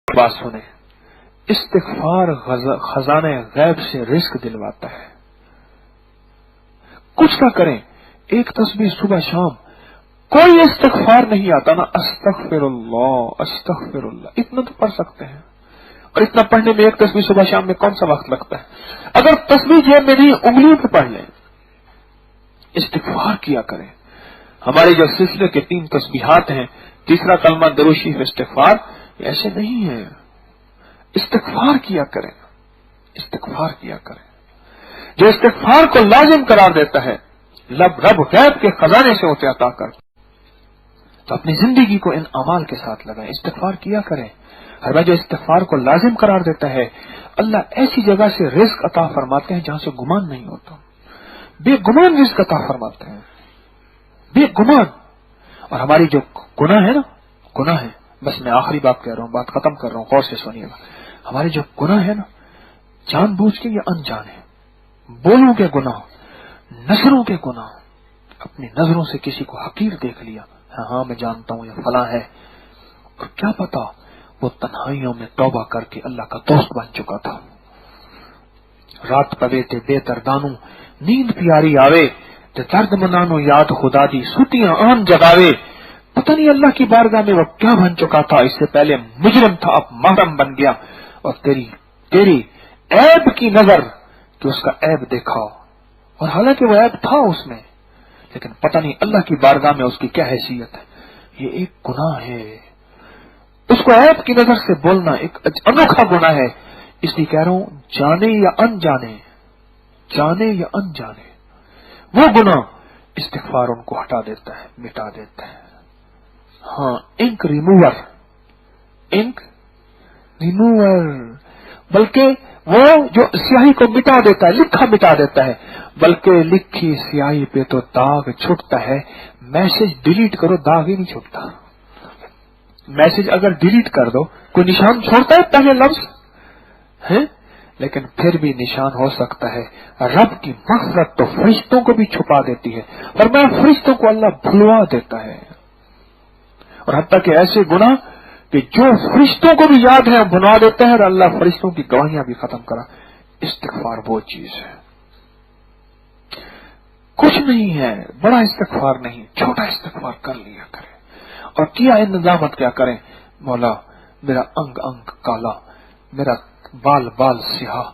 बात सुने, इस्तिग़फ़ार खजाने गैब से रिस्क दिलवाता है। कुछ ना करें, एक तस्बीह सुबह शाम, कोई इस्तिग़फ़ार नहीं आता ना, अस्तग़फ़िरुल्लाह अस्तग़फ़िरुल्लाह इतना तो पढ़ सकते हैं। और इतना पढ़ने में एक तस्बीह सुबह शाम में कौन सा वक्त लगता है? अगर तस्बीह जेब में नहीं, उंगलियों पे पढ़ लें, इस्तिग़फ़ार किया करें। हमारे जो सिलसिले के 3 तस्बीहात हैं, तीसरा कलमा दरूद शरीफ इस्तिग़फ़ार, ऐसे नहीं है। इस्तिग़फ़ार किया करें, इस्तिग़फ़ार किया करें। जो इस्तिग़फ़ार को लाजिम करार देता है, रब गैब के खजाने से उसे अता कर। तो अपनी जिंदगी को इन अमाल के साथ लगाएं, इस्तिग़फ़ार किया करें। हर बार जो इस्तिग़फ़ार को लाजिम करार देता है, अल्लाह ऐसी जगह से रिज़्क़ अता फरमाते हैं जहां से गुमान नहीं होता। बेगुमान रिज़्क़ अता फरमाते हैं, बेगुमान। और हमारी जो गुनाह है ना, गुनाह है, बस मैं आखिरी बात कह रहा हूं, बात खत्म कर रहा हूं, गौर से सुनिएगा। हमारे जो गुनाह है ना, जानबूझ के या अनजाने, बोलों के गुनाह, नजरों के गुनाह, अपनी नजरों से किसी को हकीर देख लिया, हाँ मैं जानता हूं ये फला है, और क्या पता वो तन्हाइयों में तौबा करके अल्लाह का दोस्त बन चुका था। रात पवे ते बेदर्दानू नींद प्यारी आवे, ते दर्द मनानो याद खुदा दी सुतियां आन जगावे। पता नहीं अल्लाह की बारगाह में वो क्या बन चुका था। इससे पहले मुजरिम था, अब महरम बन गया। और तेरी ऐब की नजर कि उसका ऐब देखा, और हालांकि वो ऐब था उसमें, लेकिन पता नहीं अल्लाह की बारगाह में उसकी क्या हैसियत है। ये एक गुनाह है। उसको ऐब की नजर से बोलना एक अनोखा गुनाह है। इसलिए कह रहा हूं, जाने या अनजाने, जाने या अनजाने, वो गुनाह इस्तिग़फ़ार उनको हटा देता है, मिटा देता है। हाँ, इंक रिमूवर, इंक रिमूवर, बल्कि वो जो स्याही को मिटा देता है, लिखा मिटा देता है, बल्कि लिखी स्याही पे तो दाग छुटता है। मैसेज डिलीट करो, दाग ही नहीं छुटता। मैसेज अगर डिलीट कर दो, कोई निशान छोड़ता है पहले लफ्ज है, लेकिन फिर भी निशान हो सकता है। रब की मग़फ़िरत तो फरिश्तों को भी छुपा देती है, और मैं फरिश्तों को अल्लाह भुलवा देता है। और हत्ता कि ऐसे गुनाह कि जो फरिश्तों को भी याद है भुलवा देता है, और अल्लाह फरिश्तों की गवाहियां भी खत्म करा। इस्तिग़फ़ार वो चीज है, कुछ नहीं है, बड़ा इस्तिग़फ़ार नहीं, छोटा इस्तिग़फ़ार कर लिया करें। और किया इंतजामत क्या करें, मौला मेरा अंग अंग काला, मेरा बाल बाल स्याह,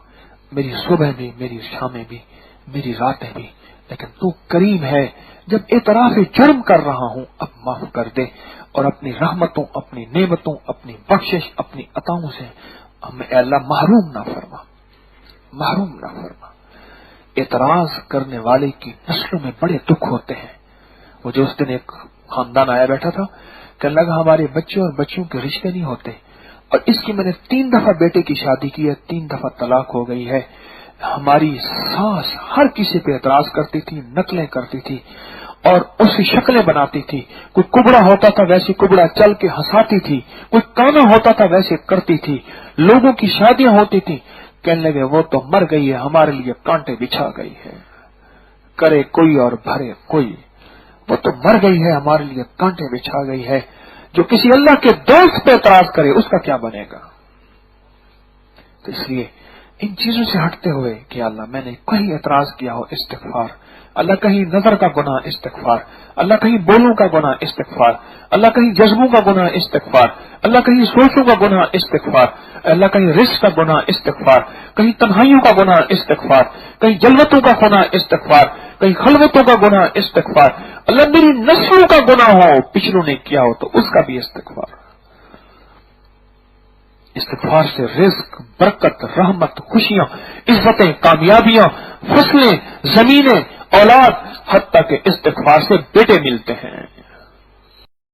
मेरी सुबह भी, मेरी शामें भी, मेरी रातें भी, लेकिन तू करीम है। जब इतराफ़ जुर्म कर रहा हूं, अब माफ कर दे, और अपनी रहमतों, अपनी नेमतों, अपनी बख्शिश, अपनी अताओं से हमें अल्लाह महरूम ना फरमा, महरूम ना फरमा। एतराज करने वाले की नस्लों में बड़े दुख होते हैं। वो जो उस दिन एक खानदान आया बैठा था, कहने लगा हमारे बच्चे और बच्चियों के रिश्ते नहीं होते, और इसकी मैंने 3 दफा बेटे की शादी की है, 3 दफा तलाक हो गई है। हमारी सास हर किसी पे एतराज करती थी, नकलें करती थी, और उसकी शक्लें बनाती थी। कोई कुबड़ा होता था वैसे कुबड़ा चल के हंसाती थी, कोई काना होता था वैसे करती थी। लोगों की शादियां होती थी, कहने लगे वो तो मर गई है, हमारे लिए कांटे बिछा गई है। करे कोई और भरे कोई, वो तो मर गई है, हमारे लिए कांटे बिछा गई है। जो किसी अल्लाह के दोस्त पे एतराज करे उसका क्या बनेगा। तो इसलिए इन चीजों से हटते हुए कि अल्लाह मैंने कहीं एतराज किया हो, इस्तिग़फ़ार। अल्लाह कहीं नजर का गुनाह, इस्तिग़फ़ार। अल्लाह कहीं बोलों का गुनाह, इस्तिग़फ़ार। अल्लाह कहीं जज्बों का गुनाह, इस्तिग़फ़ार। अल्लाह कहीं सोचों का गुनाह, इस्तिग़फ़ार। अल्लाह कहीं रिस्क का गुनाह, इस्तिग़फ़ार। कहीं तन्हाइयों का गुनाह, इस्तिग़फ़ार। कहीं जलवतों का गुनाह, इस्तिग़फ़ार। कहीं खलवतों का गुनाह, इस्तिग़फ़ार। अल्लाह मेरी नस्लों का गुनाह हो, पिछलों ने किया हो तो उसका भी इस्तिग़फ़ार। इस्तिग़फ़ार से रिज़्क़, बरकत, रहमत, खुशियां, इज्जतें, कामयाबियां, फसलें, जमीनें, औलाद, हत्ता के इस्तिग़फ़ार से बेटे मिलते हैं।